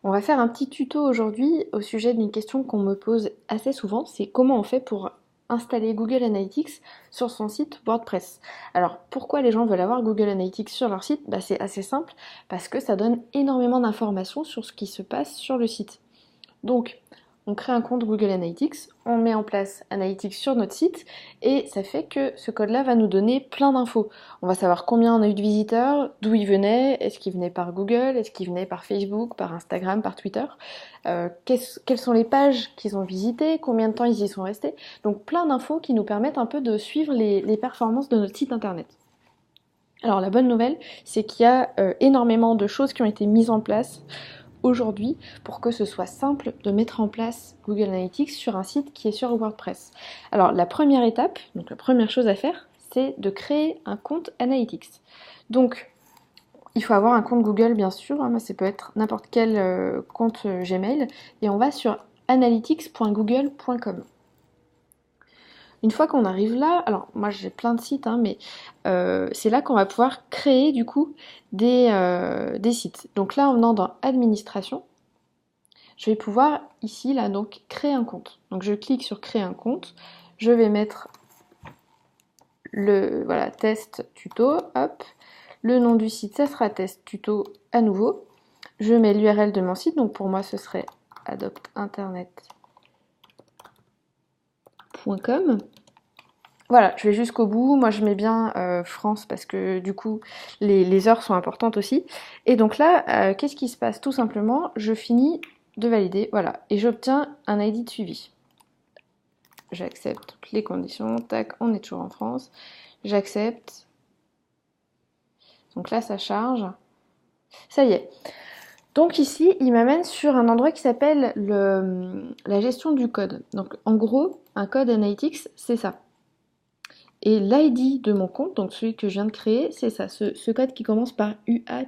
On va faire un petit tuto aujourd'hui au sujet d'une question qu'on me pose assez souvent, c'est comment on fait pour installer Google Analytics sur son site WordPress. Alors pourquoi les gens veulent avoir Google Analytics sur leur site? C'est assez simple, parce que ça donne énormément d'informations sur ce qui se passe sur le site. Donc, on crée un compte Google Analytics, on met en place Analytics sur notre site et ça fait que ce code-là va nous donner plein d'infos. On va savoir combien on a eu de visiteurs, d'où ils venaient, est-ce qu'ils venaient par Google, est-ce qu'ils venaient par Facebook, par Instagram, par Twitter, quelles sont les pages qu'ils ont visitées, combien de temps ils y sont restés. Donc plein d'infos qui nous permettent un peu de suivre les performances de notre site internet. Alors la bonne nouvelle, c'est qu'il y a énormément de choses qui ont été mises en place aujourd'hui pour que ce soit simple de mettre en place Google Analytics sur un site qui est sur WordPress. Alors la première étape, donc la première chose à faire, c'est de créer un compte Analytics. Donc il faut avoir un compte Google bien sûr, hein, ça peut être n'importe quel compte Gmail, et on va sur analytics.google.com. Une fois qu'on arrive là, alors moi j'ai plein de sites, hein, mais c'est là qu'on va pouvoir créer du coup des sites. Donc là en venant dans Administration, je vais pouvoir ici là donc créer un compte. Donc je clique sur créer un compte, je vais mettre le voilà test tuto, hop, le nom du site ça sera test tuto à nouveau. Je mets l'URL de mon site, donc pour moi ce serait adoptinternet.com. Voilà, je vais jusqu'au bout. Moi, je mets bien France parce que du coup, les heures sont importantes aussi. Et donc là, qu'est-ce qui se passe? Tout simplement, je finis de valider, voilà, et j'obtiens un ID de suivi. J'accepte toutes les conditions. Tac, on est toujours en France. J'accepte. Donc là, ça charge. Ça y est. Donc ici, il m'amène sur un endroit qui s'appelle la gestion du code. Donc en gros, un code Analytics, c'est ça. Et l'ID de mon compte, donc celui que je viens de créer, c'est ça, ce code qui commence par UA-.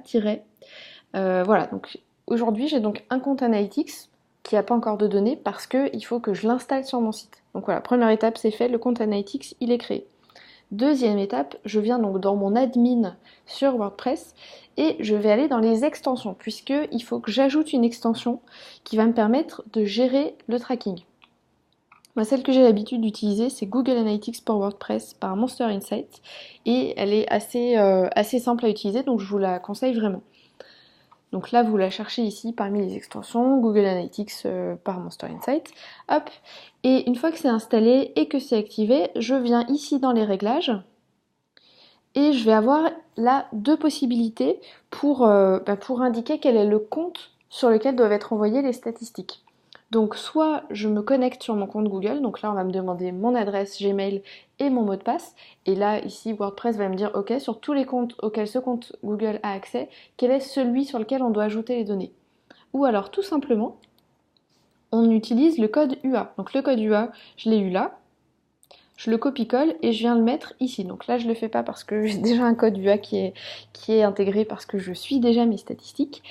Voilà, donc aujourd'hui j'ai donc un compte Analytics qui n'a pas encore de données parce qu'il faut que je l'installe sur mon site. Donc voilà, première étape c'est fait, le compte Analytics il est créé. Deuxième étape, je viens donc dans mon admin sur WordPress et je vais aller dans les extensions puisqu'il faut que j'ajoute une extension qui va me permettre de gérer le tracking. Moi, celle que j'ai l'habitude d'utiliser, c'est Google Analytics pour WordPress par Monster Insight et elle est assez simple à utiliser, donc je vous la conseille vraiment. Donc là, vous la cherchez ici parmi les extensions, Google Analytics par Monster Insight. Hop. Et une fois que c'est installé et que c'est activé, je viens ici dans les réglages et je vais avoir là deux possibilités pour indiquer quel est le compte sur lequel doivent être envoyées les statistiques. Donc soit je me connecte sur mon compte Google, donc là on va me demander mon adresse Gmail et mon mot de passe, et là ici WordPress va me dire ok, sur tous les comptes auxquels ce compte Google a accès, quel est celui sur lequel on doit ajouter les données. Ou alors tout simplement, on utilise le code UA. Donc le code UA, je l'ai eu là, je le copie-colle et je viens le mettre ici. Donc là je le fais pas parce que j'ai déjà un code UA qui est intégré parce que je suis déjà mes statistiques.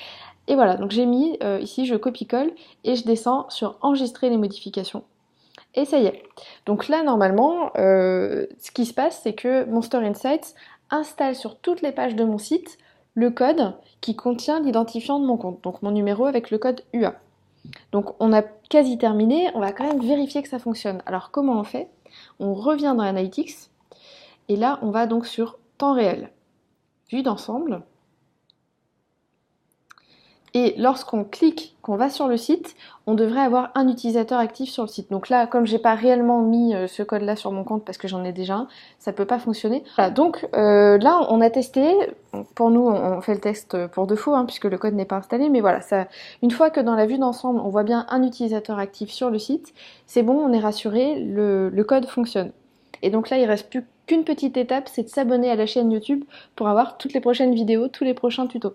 Et voilà, donc j'ai mis ici, je copie-colle et je descends sur enregistrer les modifications. Et ça y est. Donc là, normalement, ce qui se passe, c'est que Monster Insights installe sur toutes les pages de mon site le code qui contient l'identifiant de mon compte, donc mon numéro avec le code UA. Donc on a quasi terminé, on va quand même vérifier que ça fonctionne. Alors comment on fait? On revient dans Analytics et là, on va donc sur temps réel, vue d'ensemble. Et lorsqu'on clique, qu'on va sur le site, on devrait avoir un utilisateur actif sur le site. Donc là, comme j'ai pas réellement mis ce code-là sur mon compte parce que j'en ai déjà un, ça peut pas fonctionner. Voilà, donc là, on a testé. Pour nous, on fait le test pour de faux, hein, puisque le code n'est pas installé. Mais voilà, ça, une fois que dans la vue d'ensemble, on voit bien un utilisateur actif sur le site, c'est bon, on est rassuré, le code fonctionne. Et donc là, il reste plus qu'une petite étape, c'est de s'abonner à la chaîne YouTube pour avoir toutes les prochaines vidéos, tous les prochains tutos.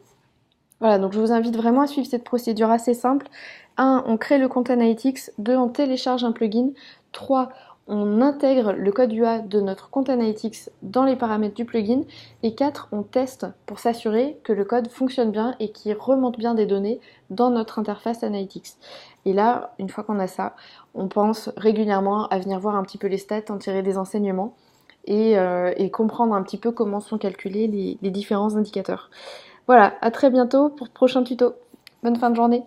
Voilà, donc je vous invite vraiment à suivre cette procédure assez simple. 1. On crée le compte Analytics. 2. On télécharge un plugin. 3. On intègre le code UA de notre compte Analytics dans les paramètres du plugin. Et 4. On teste pour s'assurer que le code fonctionne bien et qu'il remonte bien des données dans notre interface Analytics. Et là, une fois qu'on a ça, on pense régulièrement à venir voir un petit peu les stats, en tirer des enseignements et comprendre un petit peu comment sont calculés les différents indicateurs. Voilà, à très bientôt pour prochain tuto. Bonne fin de journée.